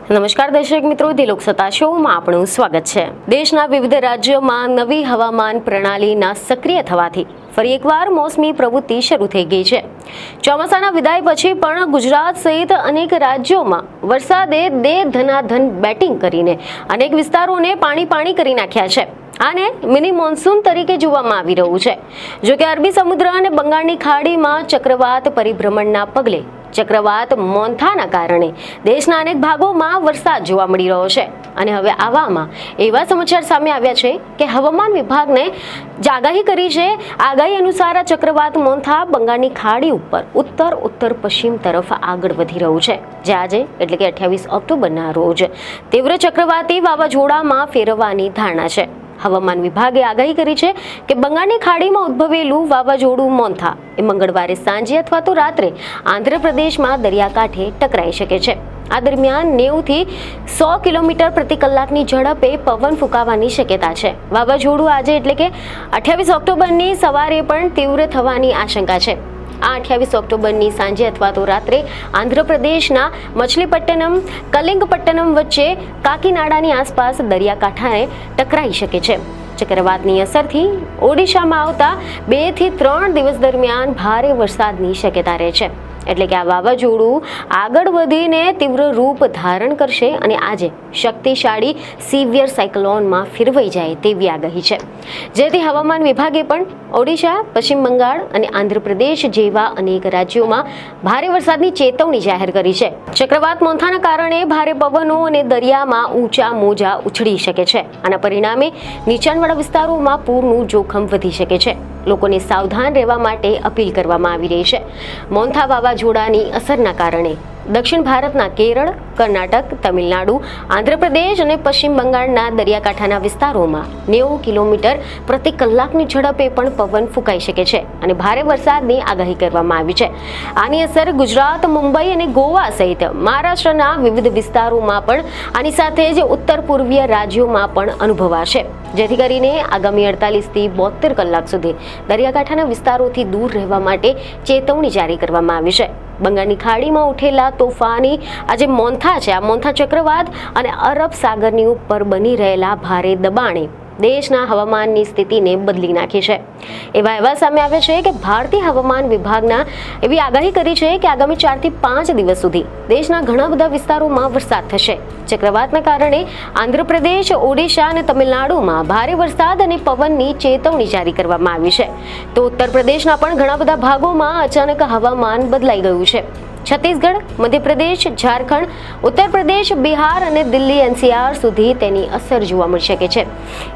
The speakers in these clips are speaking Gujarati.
નમસ્કાર દર્શક મિત્રો, દિલોક સત્તા શોમાં આપનું સ્વાગત છે। દેશના વિવિધ રાજ્યોમાં નવી હવામાન પ્રણાલીના સક્રિય થવાથી ફરી એકવાર મોસમી પ્રવૃત્તિ શરૂ થઈ ગઈ છે। ચોમાસાના વિદાય પછી પણ ગુજરાત સહિત અનેક રાજ્યોમાં વરસાદે ધનાધન બેટિંગ કરીને અનેક વિસ્તારોને પાણી કરી નાખ્યા છે। આને મિની મોન્સૂન તરીકે જોવામાં આવી રહ્યું છે। જો કે અરબી સમુદ્ર અને બંગાળની ખાડીમાં ચક્રવાત પરિભ્રમણના પગલે ચક્રવાત મોન્થાના કારણે દેશના અનેક ભાગોમાં વરસાદ જોવા મળી રહ્યો છે અને હવે આવામાં એવા સમાચાર સામે આવ્યા છે કે હવામાન વિભાગને આગાહી કરી છે। આગાહી અનુસાર આ ચક્રવાત મોન્થા બંગાળની ખાડી ઉપર ઉત્તર પશ્ચિમ તરફ આગળ વધી રહ્યું છે, જે આજે એટલે કે 28 ઓક્ટોબરના રોજ તીવ્ર ચક્રવાતી વાવાઝોડામાં ફેરવવાની ધારણા છે। હવામાન વિભાગે આગાહી કરી છે કે બંગાળની ખાડીમાં ઉદ્ભવેલું વાવાઝોડું મોન્થા એ મંગળવારે સાંજે અથવા તો રાત્રે આંધ્રપ્રદેશમાં દરિયાકાંઠે ટકરાઈ શકે છે। આ દરમિયાન 90 થી 100 કિલોમીટર પ્રતિ કલાકની ઝડપે પવન ફૂંકાવાની શક્યતા છે। વાવાઝોડું આજે એટલે કે 28 ઓક્ટોબરની સવારે પણ તીવ્ર થવાની આશંકા છે। આ 28 ઓક્ટોબરની સાંજે અથવા તો રાત્રે આંધ્રપ્રદેશના મછલીપટ્ટનમ કલિંગપટ્ટનમ વચ્ચે કાકીનાડાની આસપાસ દરિયાકાંઠાને ટકરાઈ શકે છે। ચક્રવાતની અસરથી ઓડિશામાં આવતા 2 થી 3 દિવસ દરમિયાન ભારે વરસાદની શક્યતા રહે છે। એટલે કે આ વાવાઝોડું આગળ વધીને તીવ્ર રૂપ ધારણ કરશે અને આજે શક્તિશાળી સિવિયર સાયક્લોનમાં ફેરવાઈ જાય તેવી આગાહી છે, જેથી હવામાન વિભાગે પણ ઓડિશા, પશ્ચિમ બંગાળ અને આંધ્રપ્રદેશ જેવા અનેક રાજ્યોમાં ભારે વરસાદની ચેતવણી જાહેર કરી છે। ચક્રવાત મોન્થાના કારણે ભારે પવનો અને દરિયામાં ઊંચા મોજા ઉછળી શકે છે। આના પરિણામે નીચાણવાળા વિસ્તારોમાં પૂરનું જોખમ વધી શકે છે। લોકોને સાવધાન રહેવા માટે અપીલ કરવામાં આવી રહી છે। મોન્થા વાવાઝોડાની અસરના કારણે દક્ષિણ ભારતના કેરળ, કર્ણાટક, તમિલનાડુ, આંધ્રપ્રદેશ અને પશ્ચિમ બંગાળના દરિયાકાંઠાના વિસ્તારોમાં 90 કિલોમીટર પ્રતિ કલાકની ઝડપે પણ પવન ફૂંકાઈ શકે છે અને ભારે વરસાદની આગાહી કરવામાં આવી છે। આની અસર ગુજરાત, મુંબઈ અને ગોવા સહિત મહારાષ્ટ્રના વિવિધ વિસ્તારોમાં પણ આની સાથે જ ઉત્તર પૂર્વીય રાજ્યોમાં પણ અનુભવાશે, જેથી કરીને આગામી 48 થી 72 કલાક સુધી દરિયાકાંઠાના વિસ્તારોથી દૂર રહેવા માટે ચેતવણી જારી કરવામાં આવી છે। બંગાળની ખાડીમાં ઉઠેલા તોફાની આજે મોન્થા છે, આ મોન્થા ચક્રવાત અને અરબ સાગરની ઉપર બની રહેલા ભારે દબાણે દેશના હવામાનની સ્થિતિને બદલી નાખી છે। એવા સામે આવે છે કે ભારતીય હવામાન વિભાગના એવી આગાહી કરી છે કે આગામી 4 થી 5 દિવસ સુધી દેશના ઘણા બધા વિસ્તારોમાં વરસાદ થશે। ચક્રવાતના કારણે આંધ્રપ્રદેશ, ઓડિશા અને તમિલનાડુમાં ભારે વરસાદ અને પવનની ચેતવણી જારી કરવામાં આવી છે, તો ઉત્તર પ્રદેશના પણ ઘણા બધા ભાગોમાં અચાનક હવામાન બદલાઈ ગયું છે। છત્તીસગઢ, મધ્યપ્રદેશ, ઝારખંડ, ઉત્તર પ્રદેશ, બિહાર અને દિલ્હી NCR સુધી તેની અસર જોવા મળી શકે છે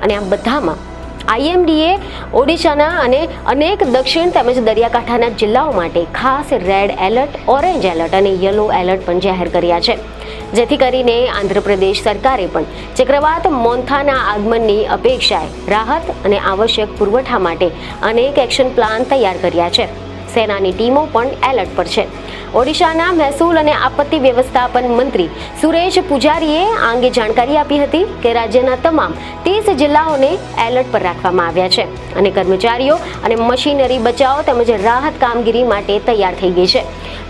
અને આ બધામાં IMDએ ઓડિશાના અને અનેક દક્ષિણ તેમજ દરિયાકાંઠાના જિલ્લાઓ માટે ખાસ રેડ એલર્ટ, ઓરેન્જ એલર્ટ અને યલો એલર્ટ પણ જાહેર કર્યા છે, જેથી કરીને આંધ્રપ્રદેશ સરકારે પણ ચક્રવાત મોન્થાના આગમનની અપેક્ષાએ રાહત અને આવશ્યક પુરવઠા માટે અનેક એક્શન પ્લાન તૈયાર કર્યા છે। સેનાની ટીમો પણ એલર્ટ પર છે। ઓડિશાના મહેસૂલ અને આપત્તિ વ્યવસ્થાપન મંત્રી સુરેશ પૂજારીએ આ અંગે જાણકારી આપી હતી કે રાજ્યના તમામ 30 જિલ્લાઓને એલર્ટ પર રાખવામાં આવ્યા છે અને કર્મચારીઓ અને મશીનરી બચાવ તેમજ રાહત કામગીરી માટે તૈયાર થઈ ગઈ છે।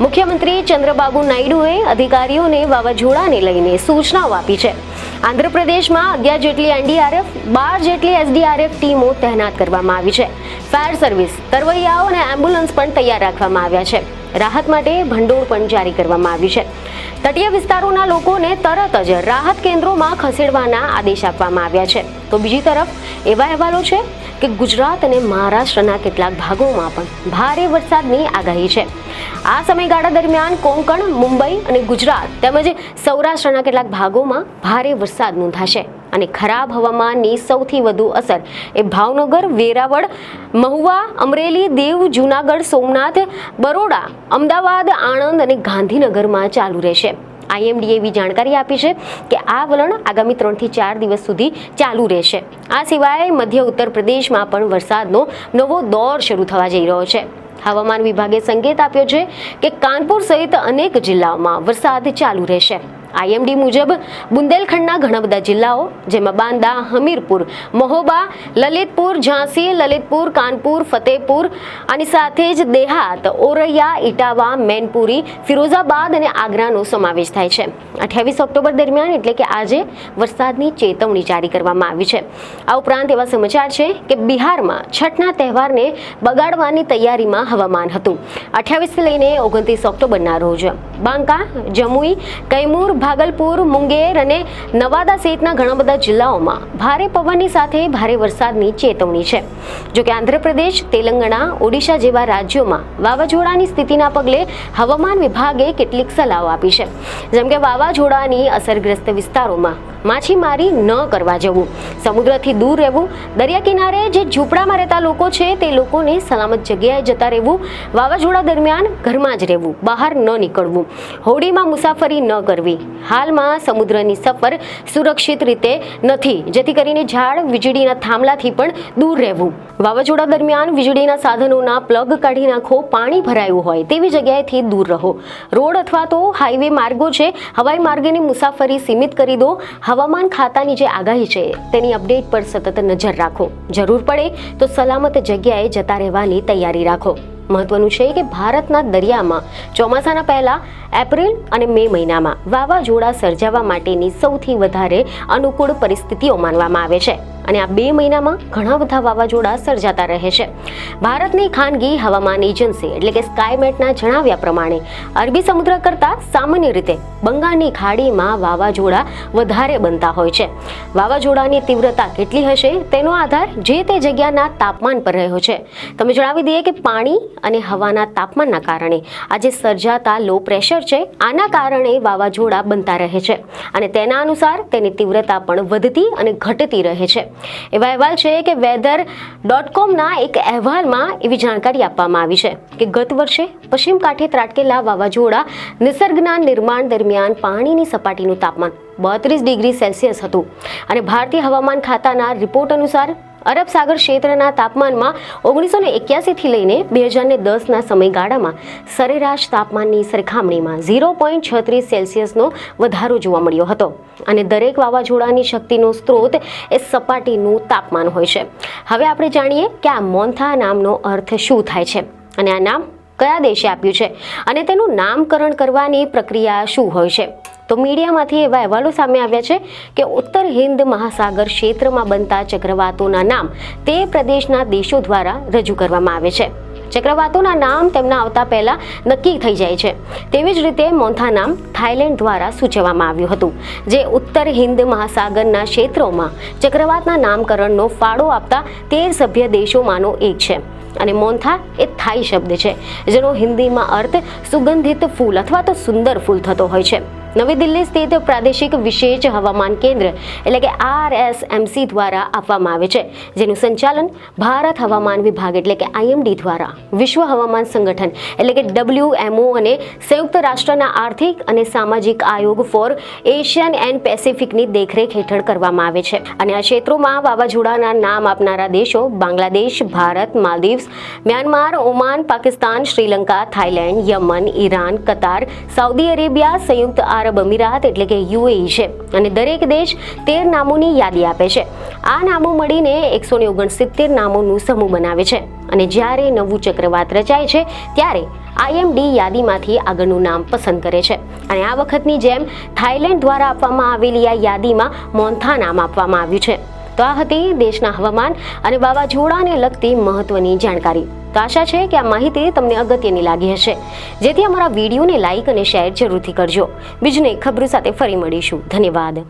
મુખ્યમંત્રી ચંદ્રબાબુ નાયડુએ અધિકારીઓને વાવાઝોડાને લઈને સૂચનાઓ આપી છે। આંધ્રપ્રદેશમાં 11 જેટલી NDRF, 12 જેટલી SDRF ટીમો તૈનાત કરવામાં આવી છે। ફાયર સર્વિસ, તરવૈયાઓ અને એમ્બ્યુલન્સ પણ તૈયાર રાખવામાં આવ્યા છે। રાહત માટે ભંડોળ પણ જારી કરવામાં આવ્યું છે। તટીય વિસ્તારોના લોકોને તરત જ રાહત કેન્દ્રોમાં ખસેડવાના આદેશ આપવામાં આવ્યા છે। તો બીજી તરફ એવા અહેવાલો છે કે ગુજરાત અને મહારાષ્ટ્રના કેટલાક ભાગોમાં પણ ભારે વરસાદની આગાહી છે। આ સમયગાળા દરમિયાન કોંકણ, મુંબઈ અને ગુજરાત તેમજ સૌરાષ્ટ્રના કેટલાક ભાગોમાં ભારે વરસાદ નોંધાશે અને ખરાબ હવામાનની સૌથી વધુ અસર એ ભાવનગર, વેરાવળ, મહુવા, અમરેલી, દીવ, જૂનાગઢ, સોમનાથ, બરોડા, અમદાવાદ, આણંદ અને ગાંધીનગરમાં ચાલુ રહેશે। IMDએ એવી જાણકારી આપી છે કે આ વલણ આગામી 3 થી 4 દિવસ સુધી ચાલુ રહેશે। આ સિવાય મધ્ય ઉત્તર પ્રદેશમાં પણ વરસાદનો નવો દોર શરૂ થવા જઈ રહ્યો છે। હવામાન વિભાગે સંકેત આપ્યો છે કે કાનપુર સહિત અનેક જિલ્લાઓમાં વરસાદ ચાલુ રહેશે। IMD મુજબ બુંદેલખંડના ઘણા બધા જિલ્લાઓ જેમાં બાંદા, હમીરપુર, મહોબા, લલિતપુર, ઝાંસી, લલિતપુર, કાનપુર, ફતેહપુર અને સાથે જ દેહાત, ઓરૈયા, ઇટાવા, મેનપુરી, ફિરોઝાબાદ અને આગ્રાનો સમાવેશ થાય છે. 28 ઓક્ટોબર દરમિયાન એટલે કે આજે વરસાદની ચેતવણી જારી કરવામાં આવી છે. આ ઉપરાંત એવા સમાચાર છે કે બિહારમાં છઠના તહેવારને બગાડવાની તૈયારીમાં હવામાન હતું. 28 થી લઈને 29 ઓક્ટોબરના રોજ બાંકા, જમુઈ, કૈમૂર, ભાગલપુર, મુંગેર અને નવાદા સહિતના ઘણા બધા જિલ્લાઓમાં ભારે પવનની સાથે ભારે વરસાદની ચેતવણી છે. જોકે આંધ્રપ્રદેશ, તેલંગાણા, ઓડિશા જેવા રાજ્યોમાં વાવાઝોડાની સ્થિતિના પગલે હવામાન વિભાગે કેટલીક સલાહો આપી છે. જેમ કે વાવાઝોડાની અસરગ્રસ્ત વિસ્તારોમાં માછીમારી ન કરવા જવું, સમુદ્રથી દૂર રહેવું, દરિયા કિનારે જે ઝૂંપડામાં રહેતા લોકો છે તે લોકોને સલામત જગ્યાએ જતા રહેવું, વાવાઝોડા દરમિયાન ઘરમાં જ રહેવું, બહાર ન નીકળવું, હોડીમાં મુસાફરી ન કરવી. હાલમાં સમુદ્રની સફર સુરક્ષિત રીતે નથી, જેથી કરીને ઝાડ, વીજળીના થાંભલાથી પણ દૂર રહેવું. વાવાઝોડા દરમિયાન વીજળીના સાધનોના પ્લગ કાઢી નાખો, પાણી ભરાયું હોય તેવી જગ્યાએથી દૂર રહો. રોડ અથવા તો હાઈવે માર્ગો છે, હવાઈ માર્ગની મુસાફરી સીમિત કરી દો. હવામાન ખાતાની જે આગાહી છે તેની અપડેટ પર સતત નજર રાખો. જરૂર પડે તો સલામત જગ્યાએ જતા રહેવાની તૈયારી રાખો. મહત્વનું છે કે ભારતના દરિયામાં ચોમાસાના પહેલા એપ્રિલ અને મે મહિનામાં વાવાઝોડા સર્જાવા માટેની સૌથી વધારે અનુકૂળ પરિસ્થિતિઓ માનવામાં આવે છે અને આ 2 મહિનામાં ઘણા બધા વાવાઝોડા સર્જાતા રહે છે. ભારતની ખાનગી હવામાન એજન્સી એટલે કે સ્કાયમેટના જણાવ્યા પ્રમાણે અરબી સમુદ્ર કરતાં સામાન્ય રીતે બંગાળની ખાડીમાં વાવાઝોડા વધારે બનતા હોય છે. વાવાઝોડાની તીવ્રતા કેટલી હશે તેનો આધાર જે તે જગ્યાના તાપમાન પર રહ્યો છે. તમે જણાવી દઈએ કે પાણી અને હવાના તાપમાનના કારણે આજે સર્જાતા લો પ્રેશર છે, આના કારણે વાવાઝોડા બનતા રહે છે અને તેના અનુસાર તેની તીવ્રતા પણ વધતી અને ઘટતી રહે છે. એવા અહેવાલ છે કે weather.comના એક અહેવાલમાં એવી જાણકારી આપવામાં આવી છે કે ગત વર્ષે પશ્ચિમ કાંઠે ત્રાટકેલા વાવાઝોડા નિસર્ગના નિર્માણ દરમિયાન પાણીની સપાટીનું તાપમાન 32 ડિગ્રી સેલ્સિયસ હતું અને ભારતીય હવામાન ખાતાના રિપોર્ટ અનુસાર અરબ સાગર ક્ષેત્રના તાપમાનમાં 1981 થી લઈને 2010ના સમયગાળામાં સરેરાશ તાપમાનની સરખામણીમાં 0.36 સેલ્સિયસનો વધારો જોવા મળ્યો હતો અને દરેક વાવાઝોડાની શક્તિનો સ્ત્રોત એ સપાટીનું તાપમાન હોય છે. હવે આપણે જાણીએ કે આ મોન્થા નામનો અર્થ શું થાય છે અને આ નામ કયા દેશે આપ્યું છે અને તેનું નામકરણ કરવાની પ્રક્રિયા શું હોય છે. તો મીડિયામાંથી એવા અહેવાલો સામે આવ્યા છે કે ઉત્તર હિન્દ મહાસાગર ક્ષેત્રમાં બનતા ચક્રવાતોના નામ તે પ્રદેશના દેશો દ્વારા રજૂ કરવામાં આવે છે. ચક્રવાતોના નામ તેમના આવતા પહેલા નક્કી થઈ જાય છે. તેવી જ રીતે મોન્થા નામ થાઈલેન્ડ દ્વારા સૂચવવામાં આવ્યું હતું, જે ઉત્તર હિન્દ મહાસાગરના ક્ષેત્રોમાં ચક્રવાતના નામકરણનો ફાળો આપતા 13 સભ્ય દેશોમાંનો એક છે. અને મોન્થા એ થાઈ શબ્દ છે જેનો હિન્દીમાં અર્થ સુગંધિત ફૂલ અથવા તો સુંદર ફૂલ થતો હોય છે. નવી દિલ્હી સ્થિત પ્રાદેશિક વિશેષ હવામાન કેન્દ્ર એટલે કે RSMC દ્વારા આપવામાં આવે છે, જેનું સંચાલન ભારત હવામાન વિભાગ એટલે કે IMD દ્વારા વિશ્વ હવામાન સંગઠન એટલે કે WMO અને સંયુક્ત રાષ્ટ્રના આર્થિક અને સામાજિક આયોગ ફોર એશિયન એન્ડ પેસિફિકની દેખરેખ હેઠળ કરવામાં આવે છે. અને આ ક્ષેત્રોમાં વાવાઝોડાના નામ આપનારા દેશો Bangladesh, Bharat, Maldives, Myanmar, Oman, Pakistan, Sri Lanka, Thailand, Yemen, Iran, Qatar, Saudi Arabia, સંયુક્ત અરબ અમીરાત એટલે કે UAE છે અને દરેક દેશ 13 નામોની યાદી આપે છે. આ નામો મળીને 169 નામોનું સમૂહ બનાવે છે અને જ્યારે નવું ચક્રવાત રચાય છે ત્યારે IMD યાદીમાંથી આગળનું નામ પસંદ કરે છે અને આ વખતની જેમ થાઈલેન્ડ દ્વારા આપવામાં આવેલી આ યાદીમાં મોન્થા નામ આપવામાં આવ્યું છે. તો આ હતી દેશના હવામાન અને વાવાઝોડાને લગતી મહત્વની જાણકારી. તો આશા છે કે આ માહિતી તમને અગત્યની લાગી હશે, જેથી અમારા વિડીયોને લાઇક અને શેર જરૂરથી કરજો. બીજને ખબરો સાથે ફરી મળીશું. ધન્યવાદ.